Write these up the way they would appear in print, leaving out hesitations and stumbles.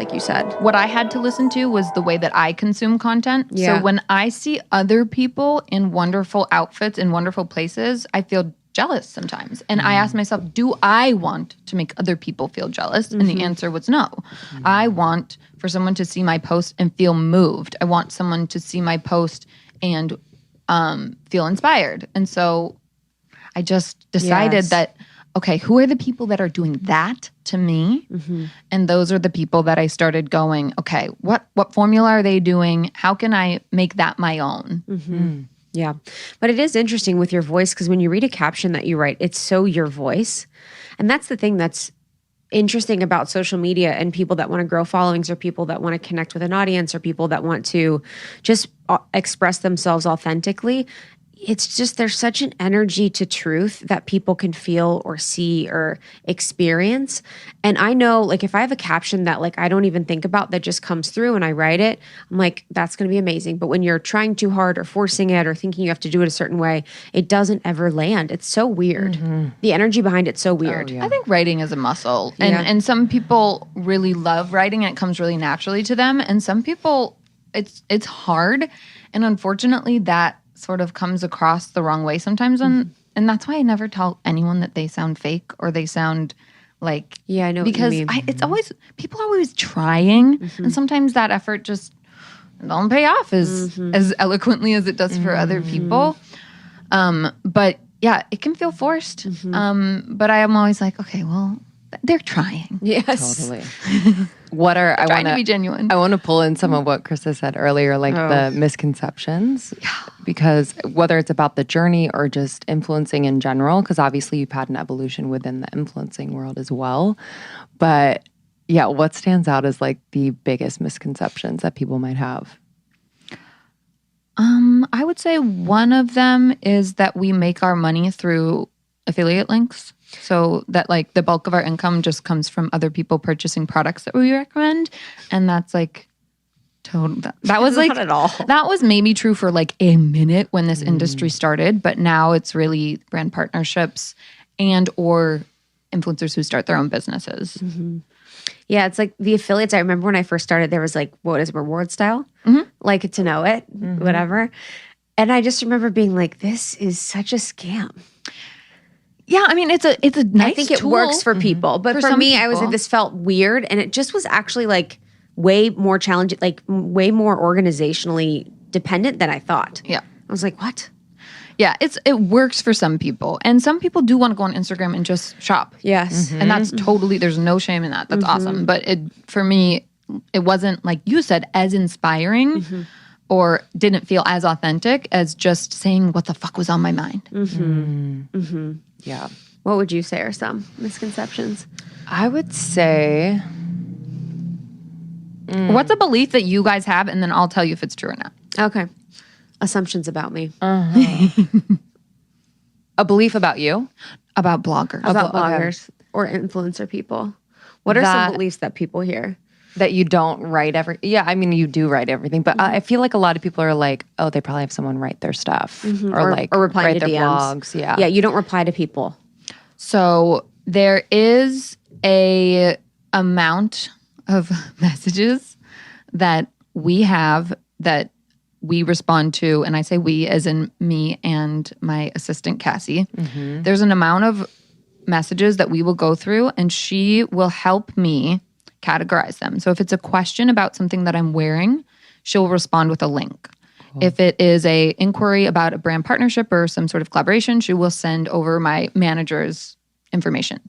like you said. What I had to listen to was the way that I consume content. Yeah. So when I see other people in wonderful outfits, in wonderful places, I feel jealous sometimes. And I ask myself, do I want to make other people feel jealous? And the answer was no. I want for someone to see my post and feel moved. I want someone to see my post and feel inspired. And so I just decided that, okay, who are the people that are doing that to me? And those are the people that I started going, okay, what formula are they doing? How can I make that my own? Yeah. But it is interesting with your voice because when you read a caption that you write, it's so your voice. And that's the thing that's interesting about social media and people that want to grow followings or people that want to connect with an audience or people that want to just express themselves authentically. It's just there's such an energy to truth that people can feel or see or experience. And I know like if I have a caption that like I don't even think about that just comes through and I write it, I'm like, that's going to be amazing. But when you're trying too hard or forcing it or thinking you have to do it a certain way, it doesn't ever land. It's so weird. The energy behind it's so weird. I think writing is a muscle. And some people really love writing and it comes really naturally to them. And some people, it's hard. And unfortunately that sort of comes across the wrong way sometimes. And that's why I never tell anyone that they sound fake or they sound like... Yeah, I know because what you mean. it's always... People are always trying. And sometimes that effort just don't pay off as eloquently as it does for other people. But yeah, it can feel forced. But I am always like, okay, well, they're trying. Yes. Totally. I Trying to be genuine. I want to pull in some of what Krista said earlier, like the misconceptions. Because whether it's about the journey or just influencing in general, because obviously you've had an evolution within the influencing world as well. But yeah, what stands out as like the biggest misconceptions that people might have? I would say one of them is that we make our money through affiliate links. So that like the bulk of our income just comes from other people purchasing products that we recommend. And that's like total. That was like Not at all. That was maybe true for like a minute when this industry started, but now it's really brand partnerships and or influencers who start their own businesses. Yeah, it's like the affiliates. I remember when I first started, there was like, what is it, reward style? Like to know it, whatever. And I just remember being like, this is such a scam. Yeah, I mean, it's a nice I think it tool. works for people. But for some me, I was people. like, this felt weird. And it just was actually like way more challenging, like way more organizationally dependent than I thought. Yeah. I was like, what? Yeah, it works for some people. And some people do want to go on Instagram and just shop. Yes. And that's totally, there's no shame in that. That's awesome. But for me, it wasn't, like you said, as inspiring or didn't feel as authentic as just saying what the fuck was on my mind. Yeah. What would you say are some misconceptions? I would say... What's a belief that you guys have? And then I'll tell you if it's true or not. Okay. Assumptions about me. A belief about you? About bloggers. About bloggers or influencer people. What are some beliefs that people hear? That you don't write yeah, I mean, you do write everything, but I feel like a lot of people are like, oh, they probably have someone write their stuff or reply write to their DMs. blogs. Yeah. Yeah, you don't reply to people. So there is a amount of messages that we have that we respond to, and I say we as in me and my assistant Cassie. There's an amount of messages that we will go through, and she will help me categorize them. So if it's a question about something that I'm wearing, she'll respond with a link. Cool. If it is a inquiry about a brand partnership or some sort of collaboration, she will send over my manager's information.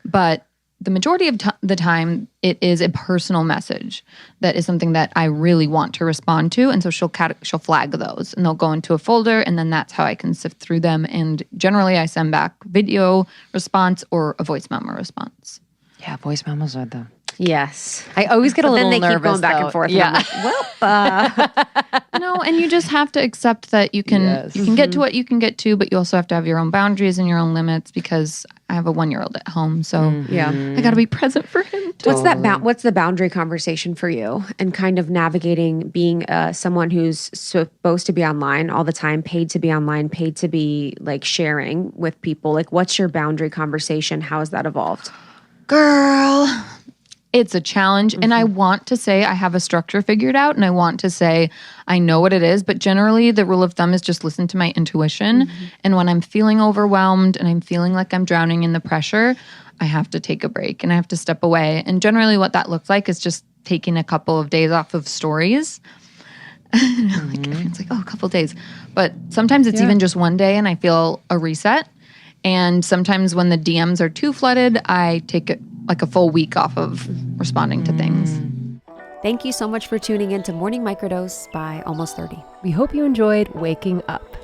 But the majority of the time, it is a personal message that is something that I really want to respond to. And so she'll flag those and they'll go into a folder, and then that's how I can sift through them. And generally I send back video response or a voice memo response. Yeah, voice memos are the... Yes. I always get a little nervous. Then they keep going back and forth. Yeah. And I'm like, well, No, and you just have to accept that you can get to what you can get to, but you also have to have your own boundaries and your own limits, because I have a 1-year-old at home, so I got to be present for him too. What's the boundary conversation for you, and kind of navigating being someone who's supposed to be online all the time, paid to be online, paid to be like sharing with people? Like, what's your boundary conversation? How has that evolved? Girl, It's a challenge. And I want to say I have a structure figured out and I want to say I know what it is. But generally, the rule of thumb is just listen to my intuition. And when I'm feeling overwhelmed and I'm feeling like I'm drowning in the pressure, I have to take a break and I have to step away. And generally, what that looks like is just taking a couple of days off of stories. It's like, oh, a couple of days. But sometimes it's even just one day and I feel a reset. And sometimes when the DMs are too flooded, I take like a full week off of responding to things. Thank you so much for tuning in to Morning Microdose by Almost 30. We hope you enjoyed waking up.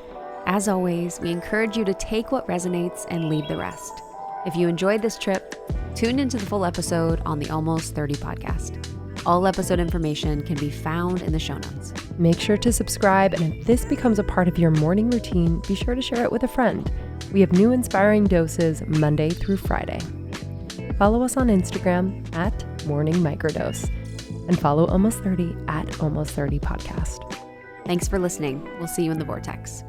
As always, we encourage you to take what resonates and leave the rest. If you enjoyed this trip, tune into the full episode on the Almost 30 podcast. All episode information can be found in the show notes. Make sure to subscribe, and if this becomes a part of your morning routine, be sure to share it with a friend. We have new inspiring doses Monday through Friday. Follow us on Instagram at Morning Microdose and follow Almost 30 at Almost 30 Podcast. Thanks for listening. We'll see you in the vortex.